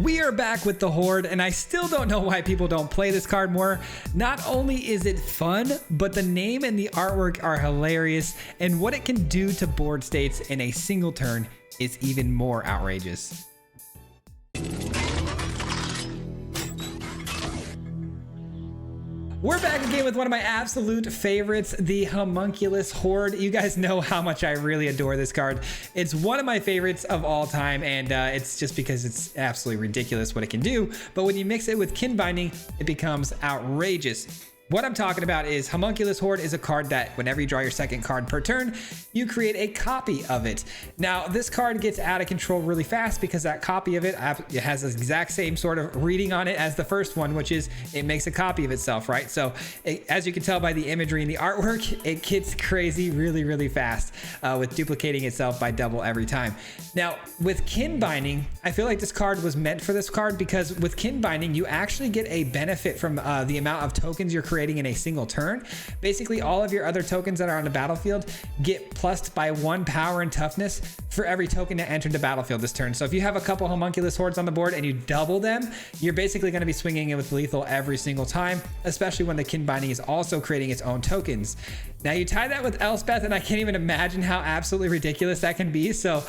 We are back with the Horde, and I still don't know why people don't play this card more. Not only is it fun, but the name and the artwork are hilarious, and what it can do to board states in a single turn is even more outrageous. We're back again with one of my absolute favorites, the Homunculus Horde. You guys know how much I really adore this card. It's one of my favorites of all time, and it's just because it's absolutely ridiculous what it can do. But when you mix it with kin binding, it becomes outrageous. What I'm talking about is Homunculus Horde is a card that whenever you draw your second card per turn, you create a copy of it. Now, this card gets out of control really fast because that copy of it has the exact same sort of reading on it as the first one, which is it makes a copy of itself, right? So as you can tell by the imagery and the artwork, it gets crazy really, really fast with duplicating itself by double every time. Now, with kin binding, I feel like this card was meant for this card because with kin binding, you actually get a benefit from the amount of tokens you're creating in a single turn. Basically, all of your other tokens that are on the battlefield get plussed by 1 power and toughness for every token that entered the battlefield this turn. So if you have a couple Homunculus Hordes on the board and you double them, you're basically going to be swinging it with lethal every single time, especially when the kin binding is also creating its own tokens. Now you tie that with Elspeth, and I can't even imagine how absolutely ridiculous that can be. So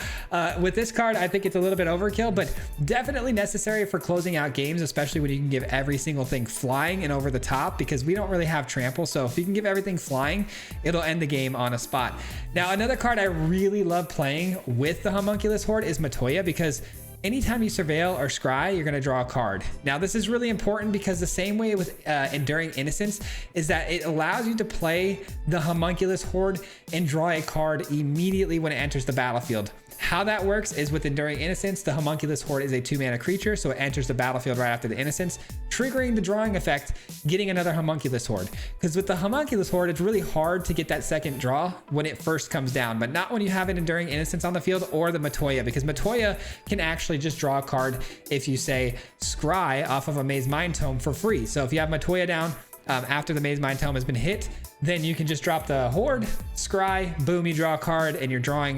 with this card, I think it's a little bit overkill, but definitely necessary for closing out games, especially when you can give every single thing flying and over the top, because we don't really have trample. So if you can give everything flying, it'll end the game on a spot. Now, another card I really love playing with the Homunculus Horde is Matoya, because anytime you surveil or scry, you're going to draw a card. Now, this is really important because the same way with Enduring Innocence is that it allows you to play the Homunculus Horde and draw a card immediately when it enters the battlefield. How that works is with Enduring Innocence, the Homunculus Horde is a 2-mana creature, so it enters the battlefield right after the Innocence, triggering the drawing effect, getting another Homunculus Horde. Because with the Homunculus Horde, it's really hard to get that second draw when it first comes down, but not when you have an Enduring Innocence on the field or the Matoya, because Matoya can actually just draw a card if you say scry off of a Maze Mind Tome for free. So if you have Matoya down after the Maze Mind Tome has been hit, then you can just drop the Horde, scry, boom, you draw a card, and you're drawing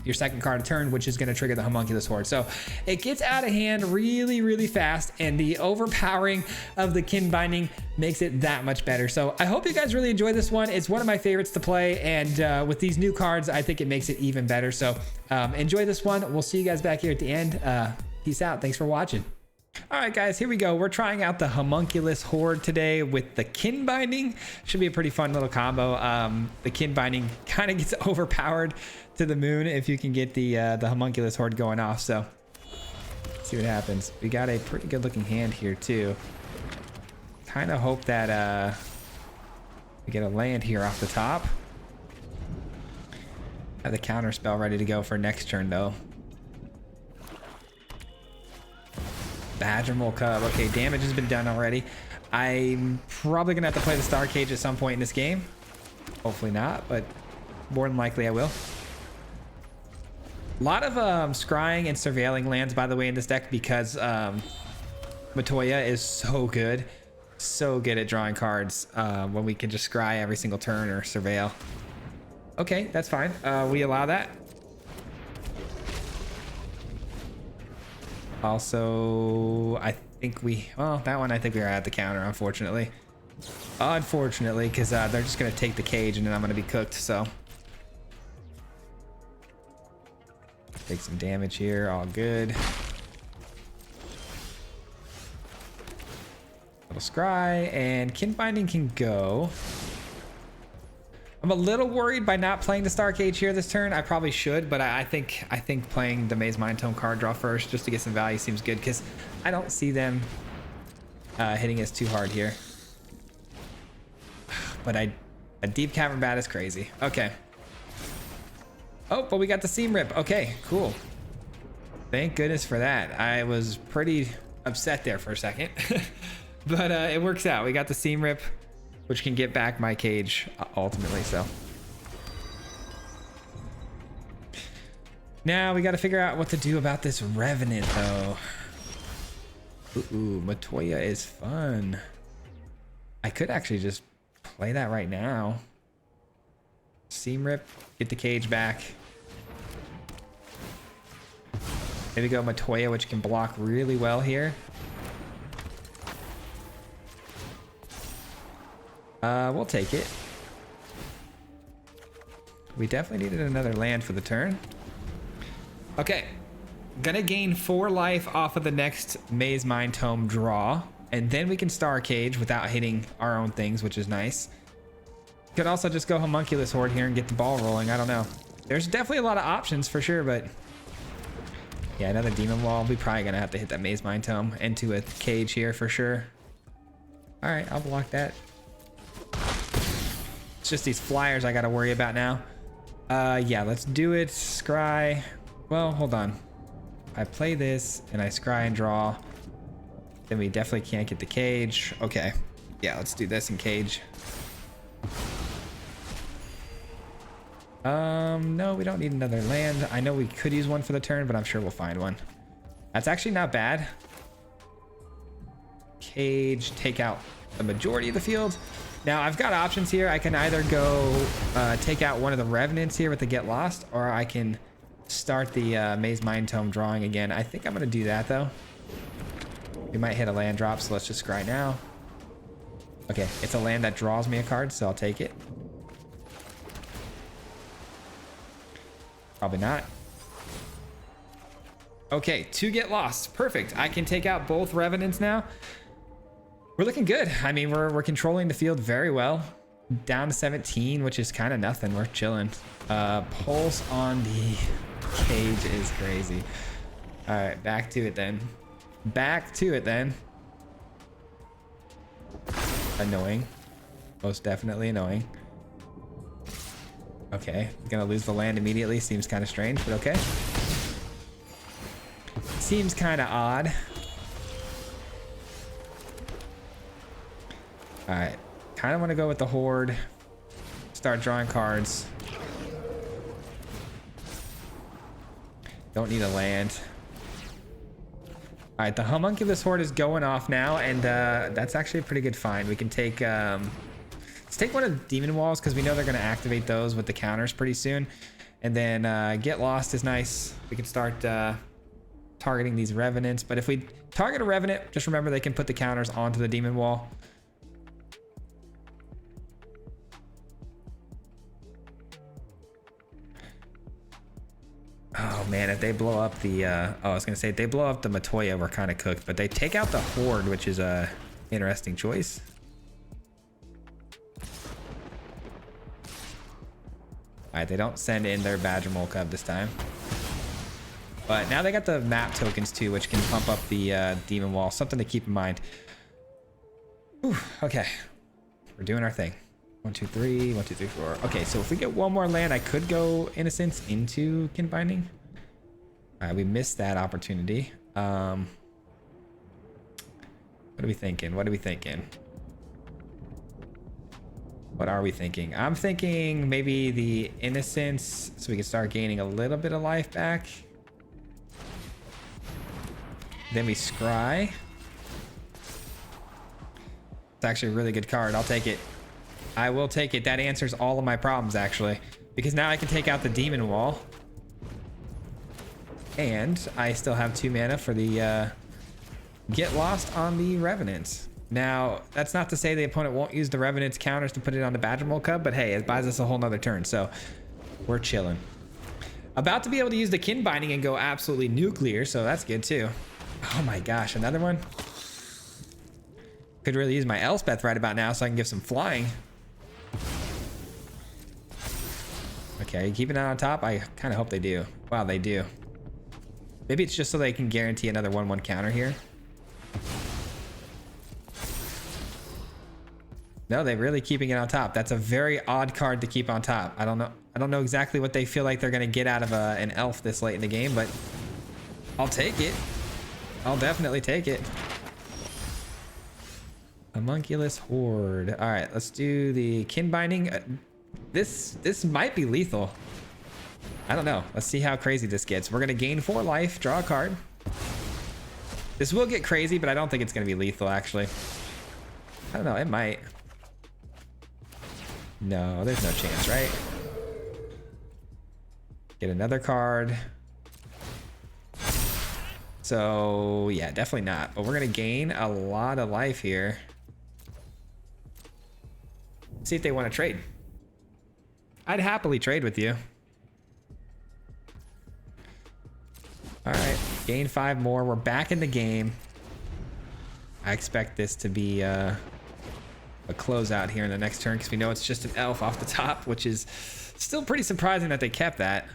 your second card a turn, which is going to trigger the Homunculus Horde. So it gets out of hand really, really fast, and the overpowering of the kin binding makes it that much better. So I hope you guys really enjoy this one. It's one of my favorites to play, and with these new cards, I think it makes it even better. So enjoy this one. We'll see you guys back here at the end. Peace out. Thanks for watching. All right, guys, here we go. We're trying out the Homunculus Horde today with the kin binding. Should be a pretty fun little combo. The kin binding kind of gets overpowered to the moon if you can get the Homunculus Horde going off. So let's see what happens. We got a pretty good looking hand here too. Kind of hope that we get a land here off the top. Have the counter spell ready to go for next turn though. Badgermole Cub. Okay, damage has been done already. I'm probably gonna have to play the Star Cage at some point in this game. Hopefully not, but more than likely I will. A lot of scrying and surveilling lands, by the way, in this deck because Matoya is so good at drawing cards when we can just scry every single turn or surveil. Okay, that's fine. We allow that. Also, I think that one I think we are at the counter, unfortunately. Unfortunately, because they're just going to take the cage and then I'm going to be cooked, so. Take some damage here, all good. Little scry, and kin binding can go. I'm a little worried by not playing the Star Cage here this turn. I probably should, but I think playing the Maze Mind Tome card draw first just to get some value seems good because I don't see them hitting us too hard here. But a Deep Cavern Bat is crazy. Okay. Oh, but we got the Seam Rip. Okay, cool. Thank goodness for that. I was pretty upset there for a second. But it works out. We got the Seam Rip, which can get back my cage ultimately. So now we got to figure out what to do about this Revenant though. Ooh, Matoya is fun. I could actually just play that right now. Seam Rip, get the cage back. Maybe go Matoya, which can block really well here. We'll take it. We definitely needed another land for the turn. Okay. Gonna gain 4 life off of the next Maze Mind Tome draw. And then we can Star Cage without hitting our own things, which is nice. Could also just go Homunculus Horde here and get the ball rolling. I don't know. There's definitely a lot of options for sure, but... yeah, another Demon Wall. We're probably gonna have to hit that Maze Mind Tome into a cage here for sure. Alright, I'll block that. It's just these flyers I gotta worry about now. Yeah, let's do it. Scry. Well, hold on. I play this and I scry and draw. Then we definitely can't get the cage. Okay. Yeah, let's do this in cage. No, we don't need another land. I know we could use one for the turn, but I'm sure we'll find one. That's actually not bad. Cage, take out the majority of the field. Now I've got options here. I can either go take out one of the Revenants here with the Get Lost, or I can start the Maze Mind Tome drawing again. I think I'm gonna do that though. We might hit a land drop, so let's just scry now. Okay, it's a land that draws me a card, so I'll take it. Probably not. Okay, 2 Get Lost. Perfect. I can take out both Revenants now. We're looking good. I mean, we're controlling the field very well. Down to 17, which is kind of nothing. We're chilling. Pulse on the cage is crazy. All right, back to it then. Back to it then. Annoying. Most definitely annoying. Okay, gonna lose the land immediately. Seems kind of strange, but okay. Seems kind of odd. All right, kind of want to go with the Horde. Start drawing cards. Don't need a land. All right, the Homunculus Horde is going off now, and that's actually a pretty good find. We can take, let's take one of the Demon Walls, because we know they're going to activate those with the counters pretty soon. And then Get Lost is nice. We can start targeting these Revenants, but if we target a Revenant, just remember they can put the counters onto the Demon Wall. Oh man, if they blow up the, oh, I was gonna say, if they blow up the Matoya, we're kind of cooked, but they take out the Horde, which is a interesting choice. All right, they don't send in their Badger Mole Cub this time. But now they got the map tokens too, which can pump up the Demon Wall. Something to keep in mind. Whew, okay, we're doing our thing. 1, 2, 3, 1, 2, 3, 4. Okay, so if we get one more land, I could go Innocence into Kin Binding. All right, we missed that opportunity. What are we thinking? What are we thinking? What are we thinking? I'm thinking maybe the Innocence, so we can start gaining a little bit of life back. Then we scry. It's actually a really good card. I'll take it. I will take it. That answers all of my problems, actually, because now I can take out the Demon Wall. And I still have 2 mana for the Get Lost on the Revenants. Now, that's not to say the opponent won't use the Revenant's counters to put it on the Badger Mole Cub, but hey, it buys us a whole nother turn, so we're chilling. About to be able to use the Kin Binding and go absolutely nuclear, so that's good too. Oh my gosh, another one? Could really use my Elspeth right about now so I can give some flying. Okay, keeping that on top? I kind of hope they do. Wow, they do. Maybe it's just so they can guarantee another 1/1 counter here. No, they're really keeping it on top. That's a very odd card to keep on top. I don't know exactly what they feel like they're going to get out of an elf this late in the game, but I'll take it. I'll definitely take it. Homunculus Horde. All right, let's do the Kin Binding. This might be lethal. I don't know. Let's see how crazy this gets. We're going to gain 4 life, draw a card. This will get crazy, but I don't think it's going to be lethal, actually. I don't know. It might. No, there's no chance, right? Get another card. So yeah, definitely not. But we're gonna gain a lot of life here. See if they want to trade. I'd happily trade with you. All right, gain 5 more. We're back in the game. I expect this to be a closeout here in the next turn because we know it's just an elf off the top, which is still pretty surprising that they kept that.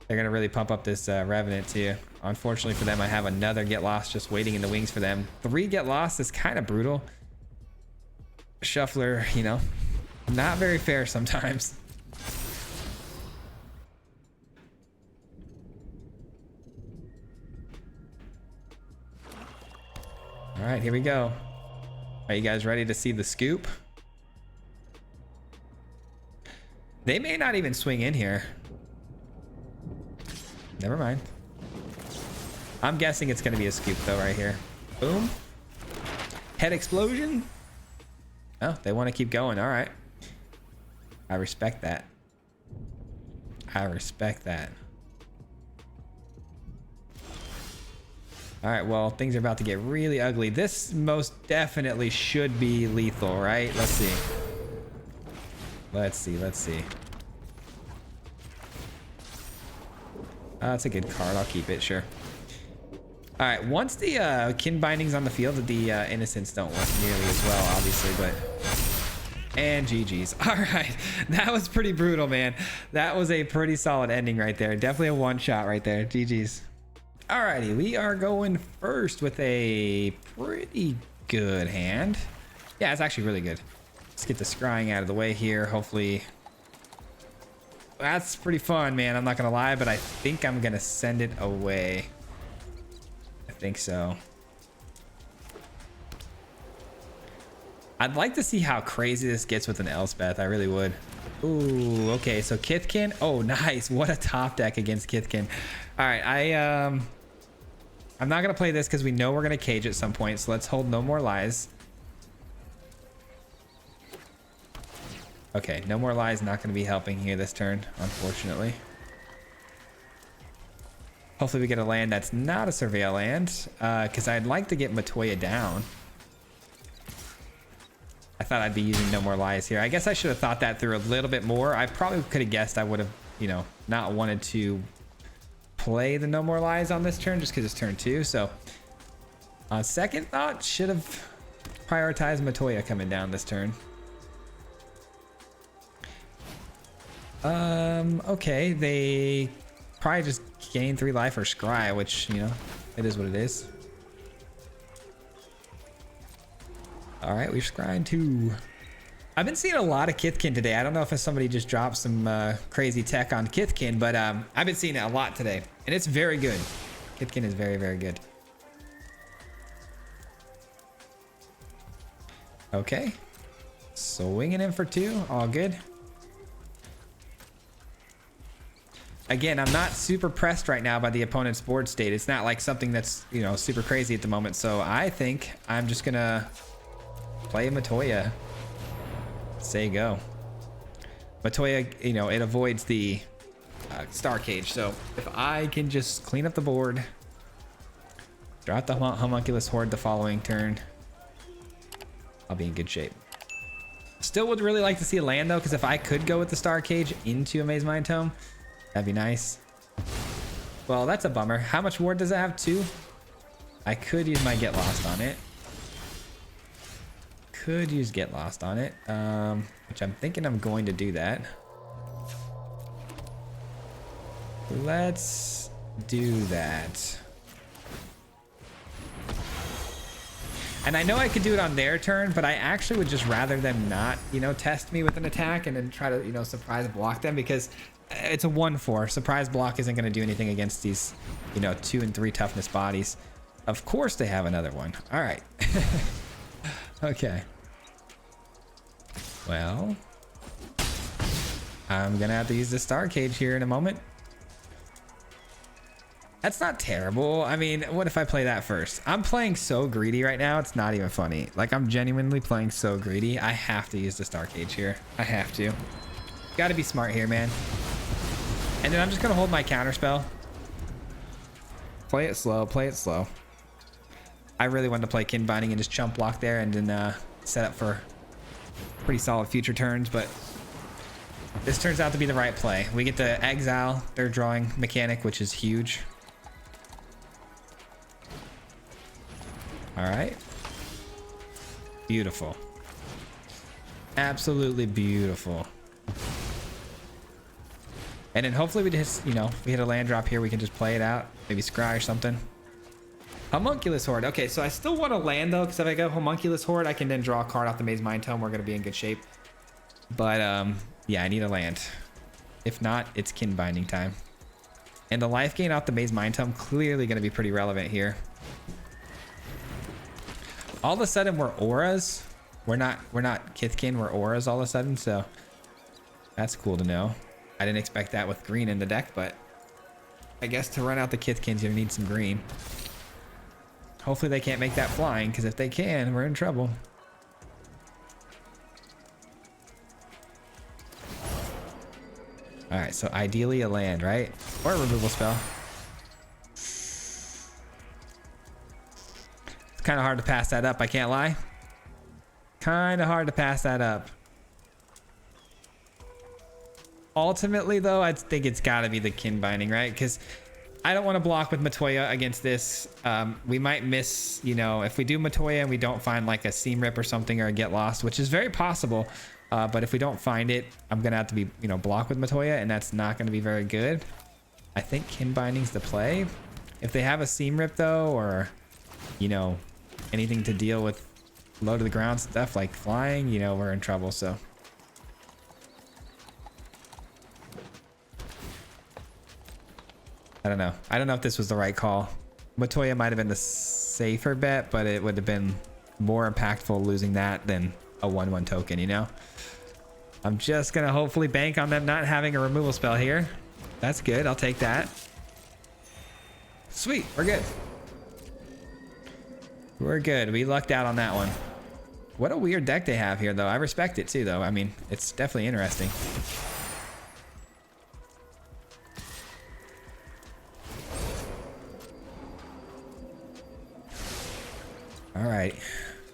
They're gonna really pump up this Revenant too. Unfortunately for them, I have another Get Lost just waiting in the wings for them. 3 Get Lost is kind of brutal. Shuffler, you know, not very fair sometimes. All right, here we go. Are you guys ready to see the scoop? They may not even swing in here. Never mind. I'm guessing it's gonna be a scoop though right here. Boom. Head explosion. Oh, they want to keep going. All right. I respect that. I respect that. All right, well, things are about to get really ugly. This most definitely should be lethal, right? Let's see. Let's see, let's see. That's a good card. I'll keep it, sure. All right, once the kin bindings on the field, the innocents don't work nearly as well, obviously, but... And GG's. All right, that was pretty brutal, man. That was a pretty solid ending right there. Definitely a one shot right there. GG's. Alrighty, we are going first with a pretty good hand. Yeah, it's actually really good. Let's get the scrying out of the way here. Hopefully, that's pretty fun, man. I'm not gonna lie, but I think I'm gonna send it away. I think so. I'd like to see how crazy this gets with an Elspeth. I really would. Ooh, okay, so Kithkin. Oh, nice. What a top deck against Kithkin. All right, I'm not gonna play this because we know we're gonna cage at some point. So let's hold No More Lies. Okay, No More Lies not gonna be helping here this turn, unfortunately. Hopefully we get a land that's not a Surveil land, because I'd like to get Matoya down. I thought I'd be using No More Lies here. I guess I should have thought that through a little bit more. I probably could have guessed I would have, you know, not wanted to play the No More Lies on this turn just because it's turn 2. So on second thought, should have prioritized Matoya coming down this turn. Okay, they probably just gain 3 life or scry, which, you know, it is what it is. All right, we've scrying 2. I've been seeing a lot of Kithkin today. I don't know if somebody just dropped some crazy tech on Kithkin, but I've been seeing it a lot today, and it's very good. Kithkin is very, very good. Okay, swinging in for 2, all good. Again, I'm not super pressed right now by the opponent's board state. It's not like something that's, you know, super crazy at the moment. So I think I'm just gonna play Matoya. Say go. Matoya, you know, it avoids the Star Cage. So if I can just clean up the board, draw out the Homunculus Horde the following turn, I'll be in good shape. Still would really like to see a land though, because if I could go with the Star Cage into a Maze Mind Tome, that'd be nice. Well, that's a bummer. How much ward does it have? 2? I could use my Get Lost on it. Could use Get Lost on it, which I'm thinking I'm going to do that. Let's do that. And I know I could do it on their turn, but I actually would just rather them not, you know, test me with an attack and then try to, you know, surprise block them, because it's a 1/4. Surprise block isn't going to do anything against these, you know, 2 and 3 toughness bodies. Of course they have another one. All right. Okay. Well, I'm going to have to use the Star Cage here in a moment. That's not terrible. I mean, what if I play that first? I'm playing so greedy right now. It's not even funny. Like, I'm genuinely playing so greedy. I have to use the Star Cage here. I have to. Got to be smart here, man. And then I'm just going to hold my counter spell. Play it slow, play it slow. I really wanted to play kin binding and just chump block there and then set up for pretty solid future turns, but this turns out to be the right play. We get to exile their drawing mechanic, which is huge. All right. Beautiful. Absolutely beautiful. And then hopefully we just, you know, we hit a land drop here. We can just play it out. Maybe scry or something. Homunculus Horde. Okay, so I still want to land though, because if I go Homunculus Horde, I can then draw a card off the Maze Mind Tome. We're going to be in good shape. But yeah, I need a land. If not, it's kin binding time. And the life gain off the Maze Mind Tome clearly going to be pretty relevant here. All of a sudden we're auras. We're not Kithkin, we're auras all of a sudden, so that's cool to know. I didn't expect that with green in the deck, but I guess to run out the Kithkins you need some green. Hopefully they can't make that flying, because if they can, we're in trouble. All right, so ideally a land, right? Or a removal spell. It's kind of hard to pass that up, I can't lie. Kind of hard to pass that up. Ultimately, though, I think it's got to be the kin binding, right? Because I don't want to block with Matoya against this. We might miss, you know, if we do Matoya and we don't find like a seam rip or something or a get lost, which is very possible. But if we don't find it, I'm going to have to be, you know, block with Matoya, and that's not going to be very good. I think kin binding's the play. If they have a seam rip, though, or, you know, anything to deal with low to the ground stuff like flying, you know, we're in trouble. So I don't know. I don't know if this was the right call. Matoya might have been the safer bet, but it would have been more impactful losing that than a 1/1 token, you know? I'm just gonna hopefully bank on them not having a removal spell here. That's good. I'll take that. Sweet. We're good. We're good. We lucked out on that one. What a weird deck they have here, though. I respect it, too, though. I mean, it's definitely interesting. All right.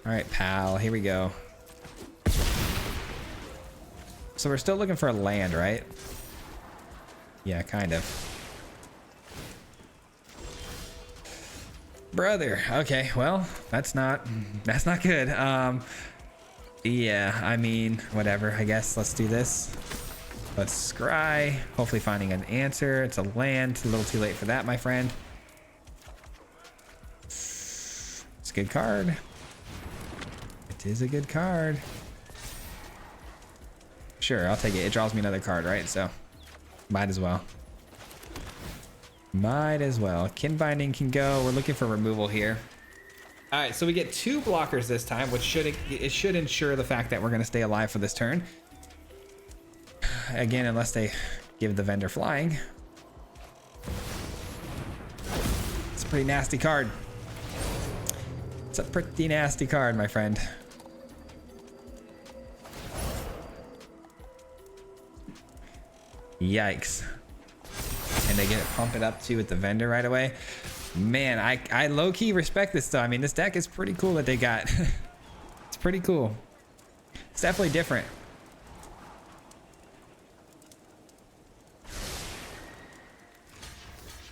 All right, pal. Here we go. So we're still looking for a land, right? Yeah, kind of. Brother. Okay, well, that's not good. Yeah, I mean, whatever. I guess let's do this. Let's scry. Hopefully finding an answer. It's a land. A little too late for that, my friend. It's a good card. It is a good card. Sure, I'll take it. It draws me another card, right? So might as well. Might as well. Kin binding can go. We're looking for removal here. All right, so we get 2 blockers this time, which should ensure the fact that we're going to stay alive for this turn. Again, unless they give the vendor flying. It's a pretty nasty card. It's a pretty nasty card, my friend. Yikes. And they get it pump it up too with the vendor right away. Man, I low-key respect this though. I mean, this deck is pretty cool that they got. It's pretty cool. It's definitely different.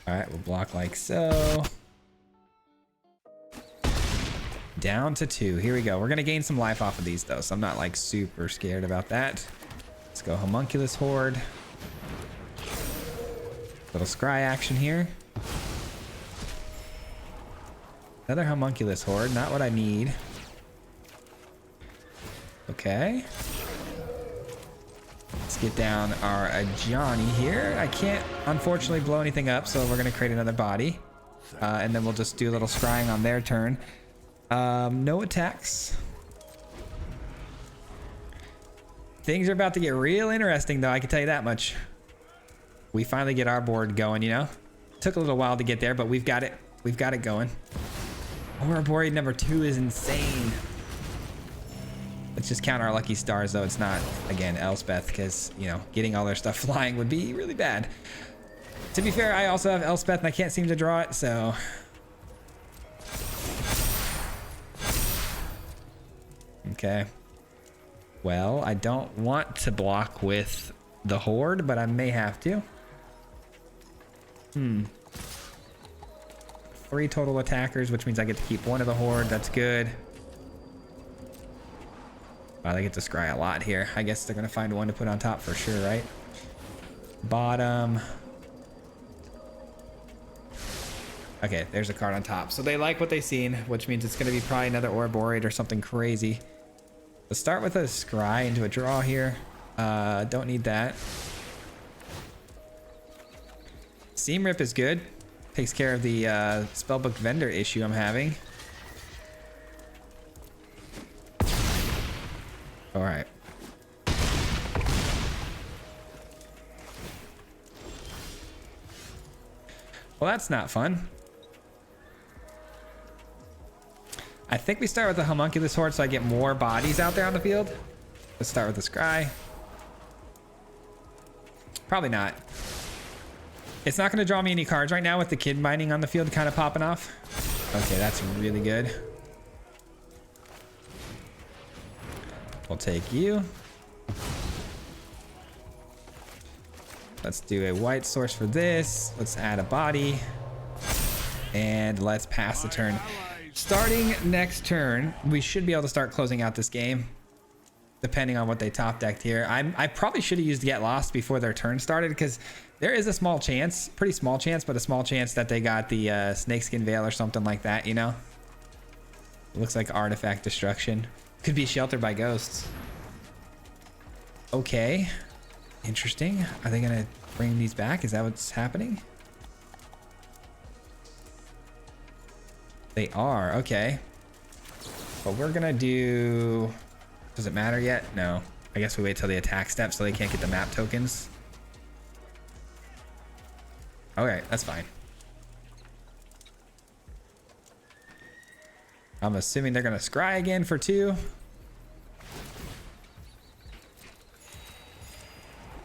All right, we'll block like so. Down to 2. Here we go. We're gonna gain some life off of these though, so I'm not like super scared about that. Let's go Homunculus Horde. Little scry action here. Another Homunculus Horde, not what I need. Okay. Let's get down our Ajani here. I can't unfortunately blow anything up, so we're gonna create another body. And then we'll just do a little scrying on their turn. No attacks. Things are about to get real interesting though, I can tell you that much. We finally get our board going, you know? Took a little while to get there, but we've got it. We've got it going. Ouroboros number 2 is insane. Let's just count our lucky stars, though. It's not, again, Elspeth, because, you know, getting all their stuff flying would be really bad. To be fair, I also have Elspeth and I can't seem to draw it, so. Okay. Well, I don't want to block with the Horde, but I may have to. 3 total attackers, which means I get to keep one of the Horde. That's good. Wow, they get to scry a lot here. I guess they're gonna find one to put on top for sure, right? Bottom. Okay, there's a card on top. So they like what they've seen, which means it's gonna be probably another Ouroboros or something crazy. Let's start with a scry into a draw here. Don't need that. Seam Rip is good. Takes care of the spellbook vendor issue I'm having. All right. Well, that's not fun. I think we start with the Homunculus Horde so I get more bodies out there on the field. Let's start with the Scry. Probably not. It's not going to draw me any cards right now with the Kid Binding on the field kind of popping off. Okay, that's really good. We'll take you. Let's do a white source for this. Let's add a body. And let's pass the turn. Starting next turn, we should be able to start closing out this game. Depending on what they top decked here. I probably should have used Get Lost before their turn started because there is a small chance, pretty small chance, but a small chance that they got the Snakeskin Veil or something like that, you know? It looks like Artifact Destruction. Could be Sheltered by Ghosts. Okay. Interesting. Are they gonna bring these back? Is that what's happening? They are. Okay. But we're gonna do... Does it matter yet? No. I guess we wait till the attack step so they can't get the map tokens. Okay, that's fine. I'm assuming they're gonna scry again for 2.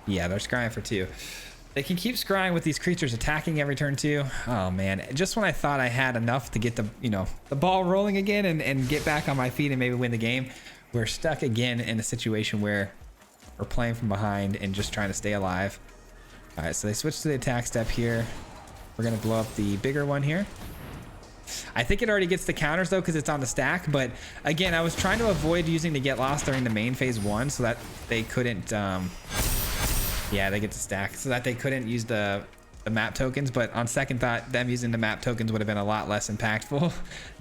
Yeah, they're scrying for 2. They can keep scrying with these creatures attacking every turn too. Oh man, just when I thought I had enough to get the, you know, the ball rolling again and get back on my feet and maybe win the game, we're stuck again in a situation where we're playing from behind and just trying to stay alive. All right, so they switch to the attack step here. We're gonna blow up the bigger one here. I think it already gets the counters though because it's on the stack, but again, I was trying to avoid using the Get Lost during the main phase 1 so that they couldn't, yeah, they get to stack so that they couldn't use the map tokens, but on second thought, them using the map tokens would have been a lot less impactful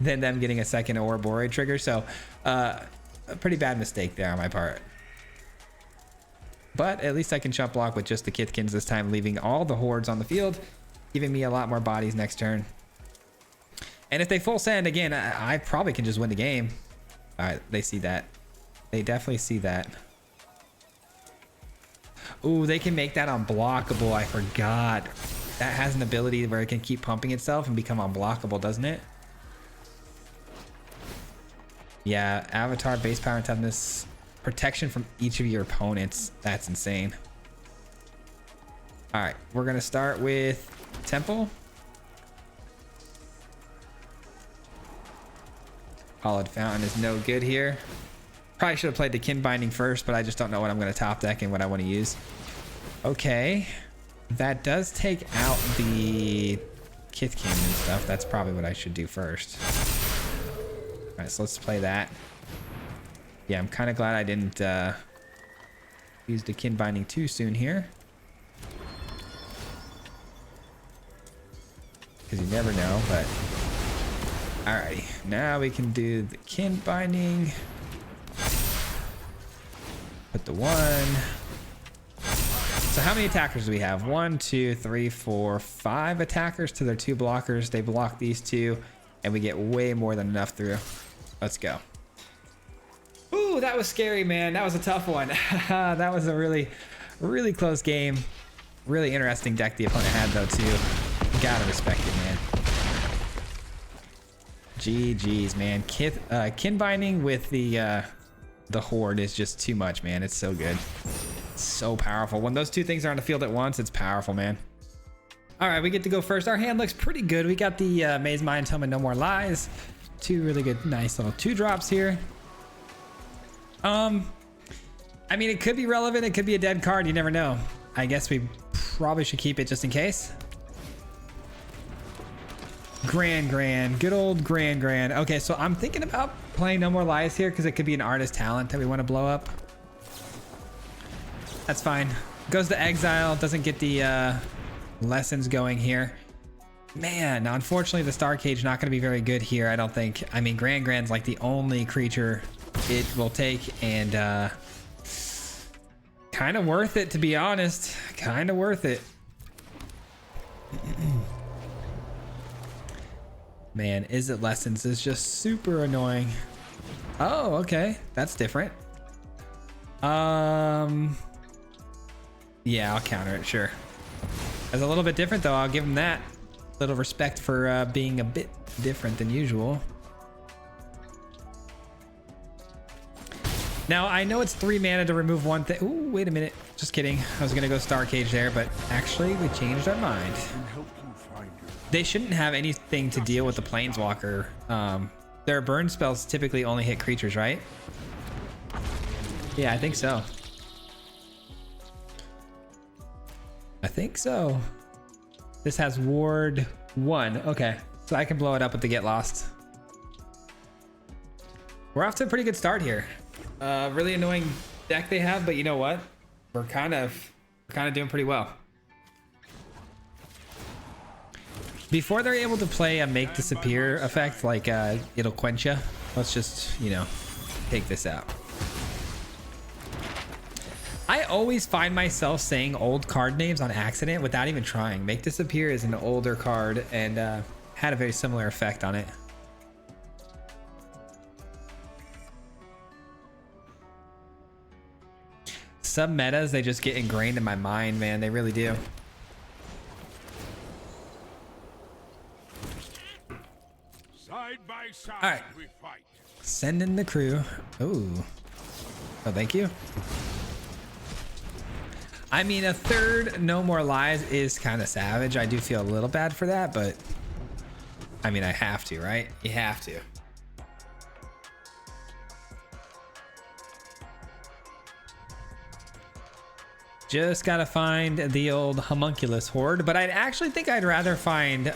than them getting a second Ouroboros trigger, so a pretty bad mistake there on my part. But at least I can chump block with just the Kithkins this time, leaving all the hordes on the field, giving me a lot more bodies next turn. And if they full send again, I probably can just win the game. All right, they see that. They definitely see that. Ooh, they can make that unblockable. I forgot. That has an ability where it can keep pumping itself and become unblockable, doesn't it? Yeah, Avatar, base power and toughness, protection from each of your opponents. That's insane. All right, we're gonna start with Temple. Hollowed Fountain is no good here. Probably should have played the Kin Binding first, but I just don't know what I'm going to top deck and what I want to use. Okay. That does take out the Kithkin and stuff. That's probably what I should do first. All right, so let's play that. Yeah, I'm kind of glad I didn't use the Kin Binding too soon here. Because you never know, but... Alrighty, now we can do the Kin Binding. Put the 1. So how many attackers do we have? 1, 2, 3, 4, 5 attackers to their 2 blockers. They block these 2, and we get way more than enough through. Let's go. Ooh, that was scary, man. That was a tough one. That was a really, really close game. Really interesting deck the opponent had, though, too. Gotta respect it, man. GG's, man. Kin Binding with the Horde is just too much, man. It's so good. It's so powerful. When those 2 things are on the field at once, it's powerful, man. All right, we get to go first. Our hand looks pretty good. We got the Maze Mind Tome and No More Lies. Two really good, nice little 2-drops here. I mean, it could be relevant. It could be a dead card. You never know. I guess we probably should keep it just in case. Grand. Good old Grand. Okay, so I'm thinking about playing No More Lies here because it could be an artist talent that we want to blow up. That's fine. Goes to exile. Doesn't get the lessons going here. Man, unfortunately, the Star Cage not going to be very good here, I don't think. I mean, Grand's like the only creature it will take, and kind of worth it, to be honest. Kind of worth it. Man, Is It Lessons is just super annoying. Oh, okay. That's different. Yeah, I'll counter it, sure. That's a little bit different, though. I'll give him that. Little respect for being a bit different than usual. Now, I know it's 3 mana to remove one thing. Ooh, wait a minute. Just kidding. I was going to go Star Cage there, but actually, we changed our mind. They shouldn't have anything to deal with the Planeswalker. Their burn spells typically only hit creatures, right? Yeah, I think so. I think so. This has Ward 1. Okay, so I can blow it up with the Get Lost. We're off to a pretty good start here. Really annoying deck they have, but you know what? We're kind of doing pretty well. Before they're able to play a Make Disappear effect, like it'll quench you, let's just, you know, take this out. I always find myself saying old card names on accident without even trying. Make Disappear is an older card and had a very similar effect on it. Some metas, they just get ingrained in my mind, man. They really do. Side by side, all right, we fight. Send in the crew. Oh, thank you. I mean, a third No More Lies is kind of savage. I do feel a little bad for that, but I mean, I have to, right? You have to. Just gotta find the old homunculus horde, but I'd actually think I'd rather find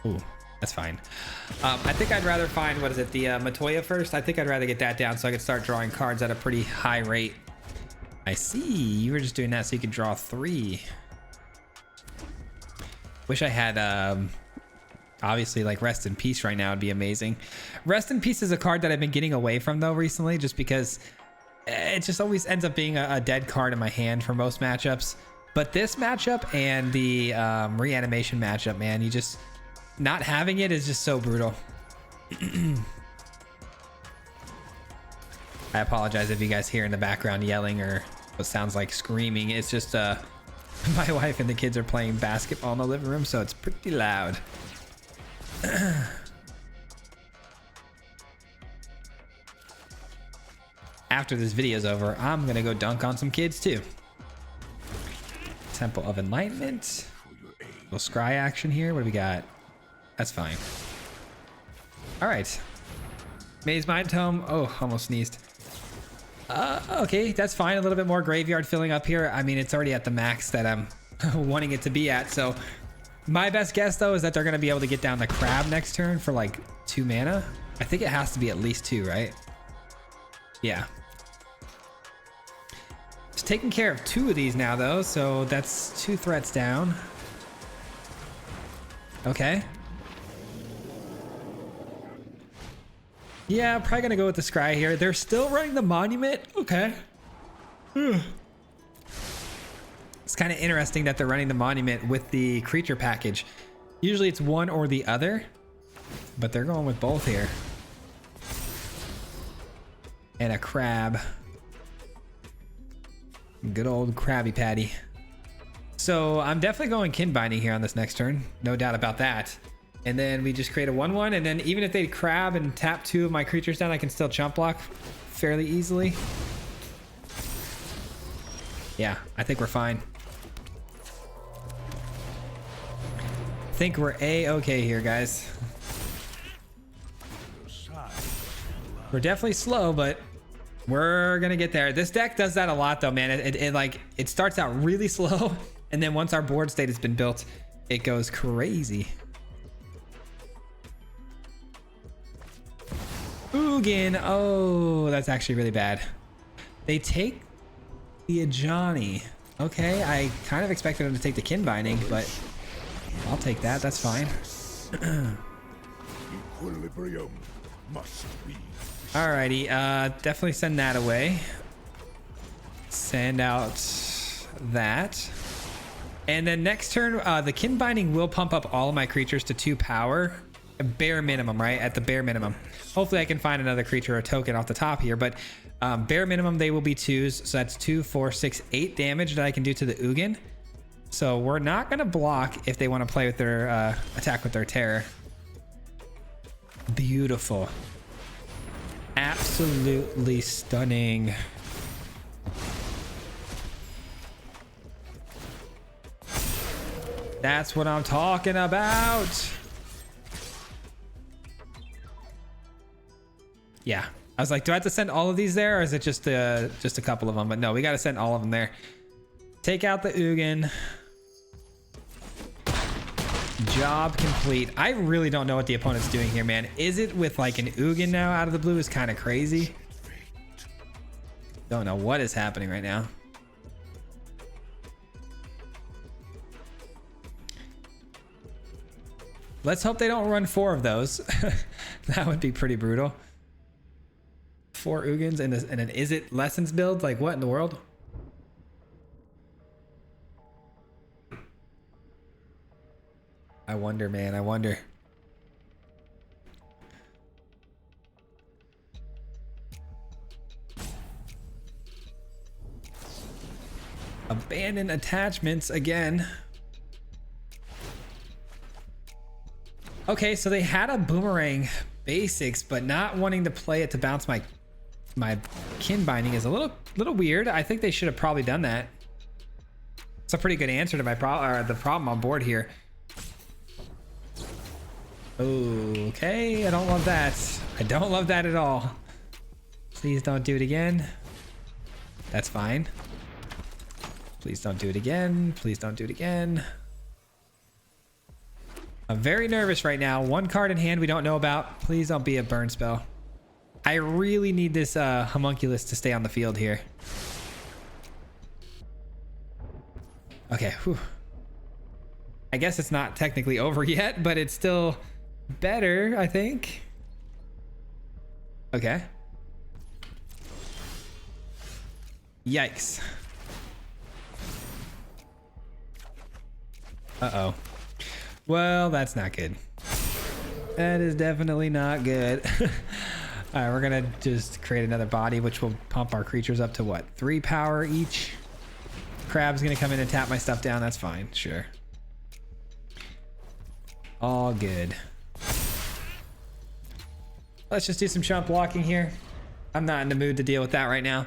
ooh, that's fine. I think I'd rather find, what is it, the Matoya first. I think I'd rather get that down so I could start drawing cards at a pretty high rate. I see, you were just doing that so you could draw 3. Wish I had obviously like Rest in Peace right now would be amazing. Rest in Peace is a card that I've been getting away from though recently, just because it just always ends up being a dead card in my hand for most matchups. But this matchup and the reanimation matchup, man, you just not having it is just so brutal. I apologize if you guys hear in the background yelling or what sounds like screaming. It's just my wife and the kids are playing basketball in the living room, so it's pretty loud. After this video's over, I'm gonna go dunk on some kids too. Temple of Enlightenment. Little scry action here. What do we got? That's fine. All right. Maze Mind Tome. Oh, almost sneezed. Okay, that's fine. A little bit more graveyard filling up here. I mean, it's already at the max that I'm wanting it to be at. So my best guess though is that they're gonna be able to get down the crab next turn for like 2 mana. I think it has to be at least 2, right? Yeah. It's taking care of 2 of these now though, so that's 2 threats down. Okay. Yeah, probably gonna go with the scry here. They're still running the monument. Okay. It's kind of interesting that they're running the monument with the creature package. Usually it's one or the other, but they're going with both here. And a crab. Good old Krabby Patty. So I'm definitely going kin binding here on this next turn. No doubt about that. And then we just create a 1/1, and then even if they crab and tap 2 of my creatures down, I can still chump block fairly easily. Yeah, I think we're fine. think we're a-okay here, guys. We're definitely slow, but we're gonna get there. This deck does that a lot though, man. It starts out really slow, and then once our board state has been built, it goes crazy. Ugin. Oh, that's actually really bad. They take the Ajani. Okay, I kind of expected them to take the kin binding, but I'll take that. That's fine. Equilibrium must be. Alrighty, definitely send that away. Send out that. And then next turn, the kin binding will pump up all of my creatures to 2 power. A bare minimum, right? At the bare minimum. Hopefully I can find another creature or token off the top here, but bare minimum they will be 2s. So that's 2, 4, 6, 8 damage that I can do to the Ugin. So we're not going to block if they want to play with their attack with their terror. Beautiful. Absolutely stunning. That's what I'm talking about. Yeah, I was like, do I have to send all of these there, or is it just a couple of them? But no, we got to send all of them there. Take out the Ugin. Job complete. I really don't know what the opponent's doing here, man. Is it with like an Ugin now out of the blue is kind of crazy. Don't know what is happening right now. Let's hope they don't run 4 of those. That would be pretty brutal. 4 Ugins and an is it lessons build? Like what in the world? I wonder, man. I wonder. Abandon attachments again. Okay, so they had a boomerang basics, but not wanting to play it to bounce my kin binding is a little weird. I think they should have probably done that. It's a pretty good answer to my the problem on board here. Okay, I don't love that. I don't love that at all. Please don't do it again. That's fine. Please don't do it again. Please don't do it again. I'm very nervous right now. 1 card in hand we don't know about. Please don't be a burn spell. I really need this homunculus to stay on the field here. Okay, whew. I guess it's not technically over yet, but it's still better, I think. Okay. Yikes. Uh-oh. Well, that's not good. That is definitely not good. All right, we're gonna just create another body, which will pump our creatures up to what? 3 power each? Crab's gonna come in and tap my stuff down. That's fine, sure. All good. Let's just do some chump blocking here. I'm not in the mood to deal with that right now.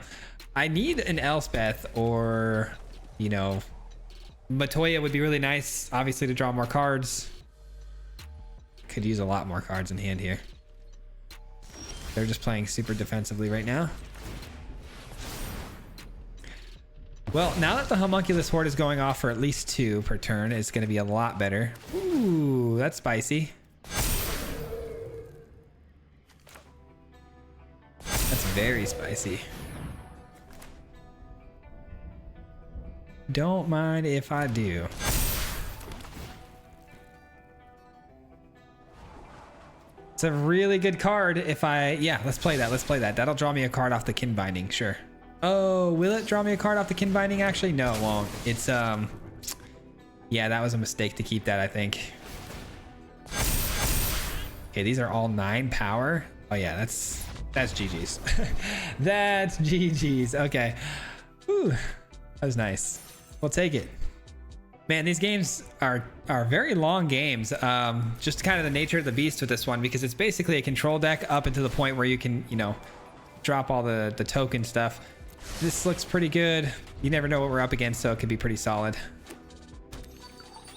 I need an Elspeth or, you know, Matoya would be really nice, obviously, to draw more cards. Could use a lot more cards in hand here. They're just playing super defensively right now. Well, now that the homunculus horde is going off for at least 2 per turn, it's going to be a lot better. Ooh, that's spicy. That's very spicy. Don't mind if I do. It's a really good card if yeah, let's play that. Let's play that. That'll draw me a card off the kin binding, sure. Oh, will it draw me a card off the kin binding? Actually, no, it won't. It's, yeah, that was a mistake to keep that, I think. Okay, these are all 9 power. Oh yeah, that's GG's. That's GG's. Okay. Whew. That was nice. We'll take it. Man, these games are very long games. Just kind of the nature of the beast with this one, because it's basically a control deck up until the point where you can, you know, drop all the token stuff. This looks pretty good. You never know what we're up against, so it could be pretty solid.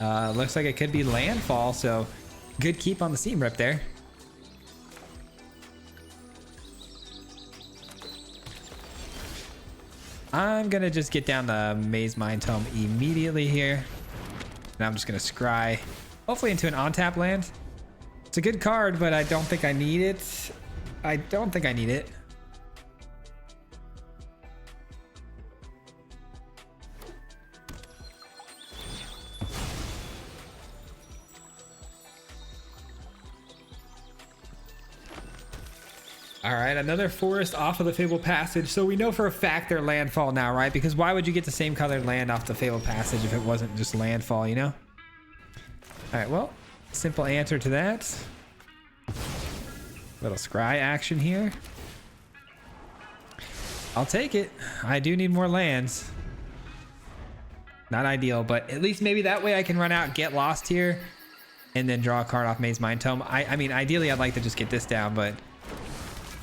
Looks like it could be Landfall, so good keep on the seam rip there. I'm gonna just get down the Maze Mind Tome immediately here. And I'm just gonna scry, hopefully into an on-tap land. It's a good card, but I don't think I need it. I don't think I need it. All right, another forest off of the Fabled Passage. So we know for a fact they're Landfall now, right? Because why would you get the same colored land off the Fabled Passage if it wasn't just Landfall, you know? All right, well, simple answer to that. Little scry action here. I'll take it. I do need more lands. Not ideal, but at least maybe that way I can run out, get lost here, and then draw a card off Maze Mind Tome. I mean, ideally, I'd like to just get this down, but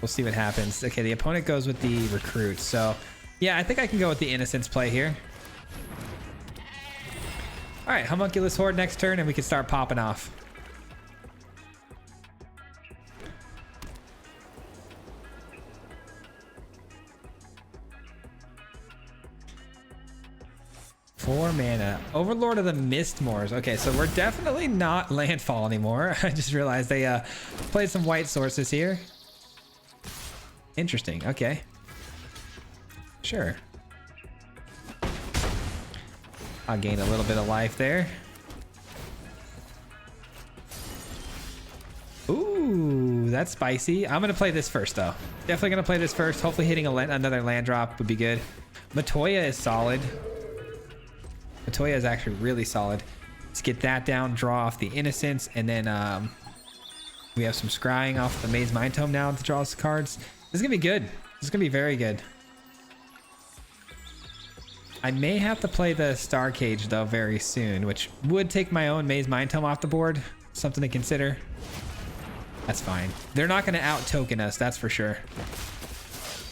we'll see what happens. Okay, the opponent goes with the Recruit. So, yeah, I think I can go with the Innocence play here. All right, Homunculus Horde next turn, and we can start popping off. Four mana. Overlord of the Mistmoors. Okay, so we're definitely not Landfall anymore. I just realized they played some white sources here. Interesting. Okay. Sure. I'll gain a little bit of life there. Ooh, that's spicy. I'm going to play this first, though. Definitely going to play this first. Hopefully hitting another land drop would be good. Matoya is solid. Matoya is actually really solid. Let's get that down, draw off the Innocence, and then we have some scrying off the Maze Mind Tome now to draw some cards. This is going to be good. This is going to be very good. I may have to play the Star Cage, though, very soon, which would take my own Maze Mind Tome off the board. Something to consider. That's fine. They're not going to out-token us, that's for sure.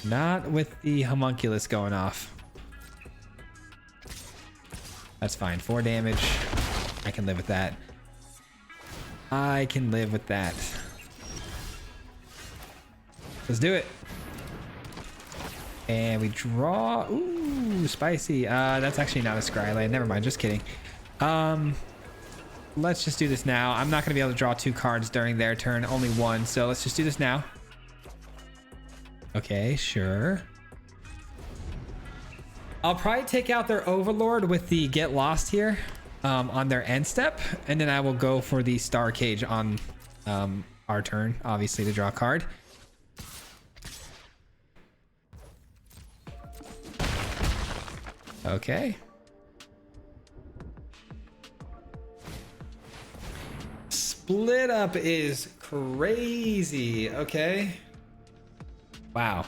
Not with the Homunculus going off. That's fine. 4 damage. I can live with that. I can live with that. Let's do it. And we draw. Ooh, spicy. That's actually not a scry land. Never mind. Just kidding. Let's just do this now. I'm not going to be able to draw 2 cards during their turn. Only 1. So let's just do this now. Okay, sure. I'll probably take out their Overlord with the Get Lost here on their end step. And then I will go for the Star Cage on our turn, obviously, to draw a card. Okay. Split up is crazy. Okay. Wow.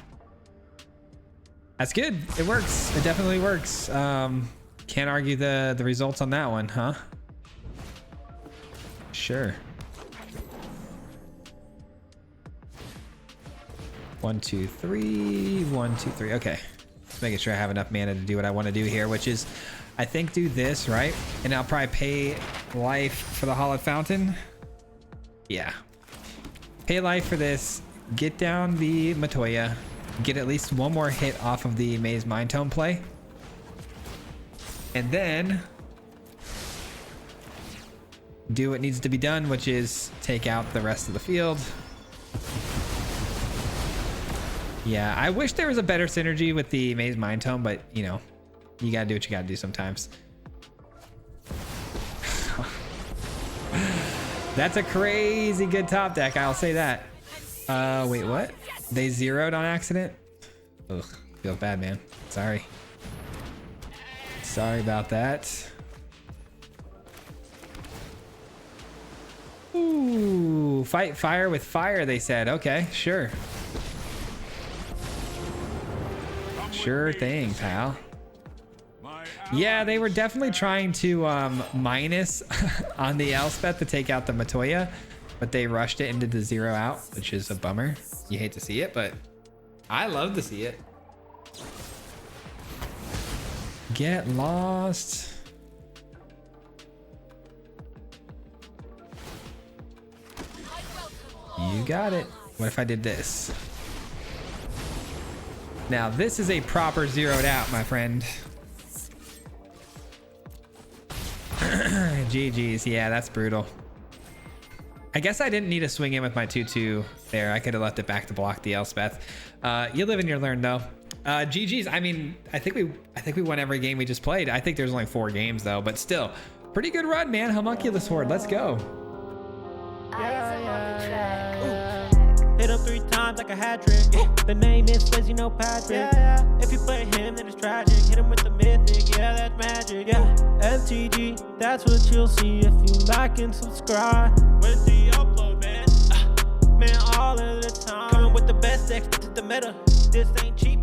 That's good. It works. It definitely works. Can't argue the results on that one, huh? Sure. 1, 2, 3. 1, 2, 3. Okay. Just making sure I have enough mana to do what I want to do here, which is, I think, do this, right? And I'll probably pay life for the Hallowed Fountain. Yeah. Pay life for this. Get down the Matoya. Get at least 1 more hit off of the Maze Mind Tome play. And then do what needs to be done, which is take out the rest of the field. Yeah, I wish there was a better synergy with the Maze Mind Tome, but, you know, you gotta do what you gotta do sometimes. That's a crazy good top deck, I'll say that. Wait, what? They zeroed on accident? Ugh, feels bad, man. Sorry. Sorry about that. Ooh, fight fire with fire, they said. Okay, sure. Sure thing, pal. Yeah, they were definitely trying to minus on the Elspeth to take out the Matoya, but they rushed it into the 0 out, which is a bummer. You hate to see it, but I love to see it. Get lost. You got it. What if I did this? Now this is a proper zeroed out, my friend. GG's. Yeah, that's brutal. I guess I didn't need to swing in with my 2-2 there. I could have left it back to block the Elspeth. You live and you learn, though. GG's. I mean, I think we won every game we just played. I think there's only 4 games though, but still, pretty good run, man. Homunculus Horde. Let's go. Hit him 3 times like a hat trick. The name is Fizzy, no Patrick. If you play him, then it's tragic. Hit him with the mythic, yeah, that's magic. MTG, that's what you'll see if you like and subscribe. With the upload, man. Man, all of the time. Coming with the best decks, this is the meta. This ain't cheap,